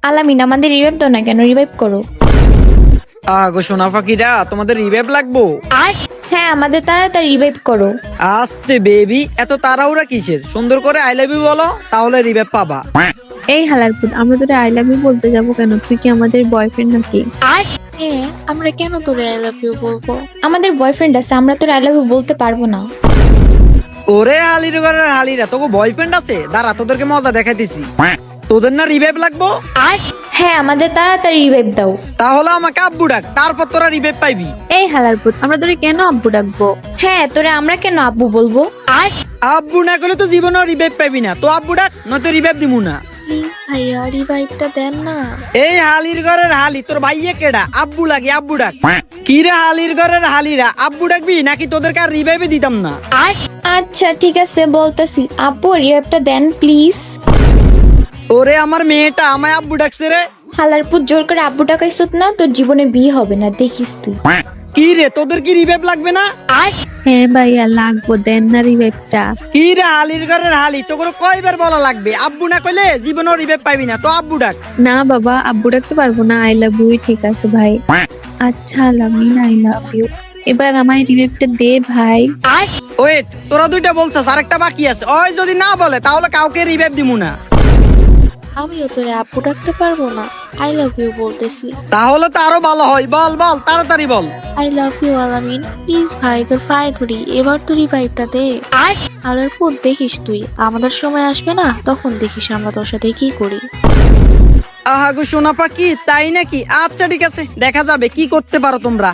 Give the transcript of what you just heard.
আলামিন আমাদের রিভাইভ দাও না কেন, রিভাইভ করো। আগো সোনা পাখিরা, তোমাদের রিভাইভ লাগবো? হ্যাঁ আমাদের তাড়াতাড়ি রিভাইভ করো। আস্তে বেবি, এত তাড়াহুড়া কিসের? সুন্দর করে আই লাভ ইউ বলো, তাহলে রিভাইভ পাবা। এই হালার পুত, আমরা তোরে আই লাভ ইউ বলতে যাবো কেন? তুই কি আমাদের বয়ফ্রেন্ড নাকি? হ্যাঁ, আমরা কেন তোরে আই লাভ ইউ বলবো? আমাদের বয়ফ্রেন্ড আছে, আমরা তোর আই লাভ ইউ বলতে পারবো না। ওরে হালির ঘরের হালিরা, তোকে বয়ফ্রেন্ড আছে? দাঁড়া, তোদেরকে মজা দেখাইতেছি। তোদের না রিভাইভ লাগবো? হ্যাঁ আমাদের তাড়াতাড়ি রিভাইভ দাও। তাহলে আমাকে আব্বু ডাক, তারপর তোরা রিভাইভ পাইবি। এই হালার পুত, আমরা তোরে কেন আব্বু ডাকবো? হ্যাঁ তোরে আমরা কেন আব্বু বলবো? আব্বু না করলে তো জীবনেও রিভাইভ পাইবি না। তো আব্বু ডাক, নয়তো রিভাইভ দিমু না। প্লিজ ভাইয়া, রিভাইভটা দেন না। এই হালির ঘরের হালি, তোর ভাইয়ে কেডা? আব্বু লাগে, আব্বু ডাক। কি রে হালির ঘরের হালিরা, আব্বু ডাকবি নাকি তোদেরকে আর রিভাইভে দিতাম না? আচ্ছা ঠিক আছে বলতেছি, আব্বু রিভাইভটা দেন প্লিজ। ওরে আমার মেয়েটা আমায় আব্বু ডাকছে রে। হালারপুর জোর করে আব্বু টাকাইছত না, তোর জীবনে বিয়ে হবে না, দেখিস তুই। কি রে, তোদের কি রিভাইভ লাগবে না? হ্যাঁ ভাইয়া লাগবো, দেন না রিভাইভটা। কি রে হালির ঘরের হালি, তোকে কয়বার বলা লাগবে? আব্বু না কইলে জীবনেও রিভাইভ পাইবি না। তো আব্বু ডাক। না বাবা, আব্বু ডাকতে পারবো না। আই লাভ ইউ ঠিক আছে ভাই। আচ্ছা আলামিন, আই লাভ ইউ। এবার আমায় রিভাইভটা দে ভাই। ওয়েট, তোরা দুইটা বলছস, আরেকটা বাকি আছে। ওই যদি না বলে তাহলে কাউকে রিভাইভ দিমু না। আমিও তোরে আপু ডাকতে পারবো না, আই লাভ ইউ বলতেছি। তাহলে তো আরো ভালো হয়। বল বল, তাড়াতাড়ি বল। আই লাভ ইউ আলামিন, প্লিজ ভাই, তোর পায়ে ধরি, এবার তুই রিভাইভটা দে। আলোর পর দেখিস তুই, আমাদের সময় আসবে না, তখন দেখিস আমরা তোর সাথে কি করি। আহা গো সোনা পাখি, তাই নাকি? আচ্ছা ঠিক আছে, দেখা যাবে কি করতে পারো তোমরা।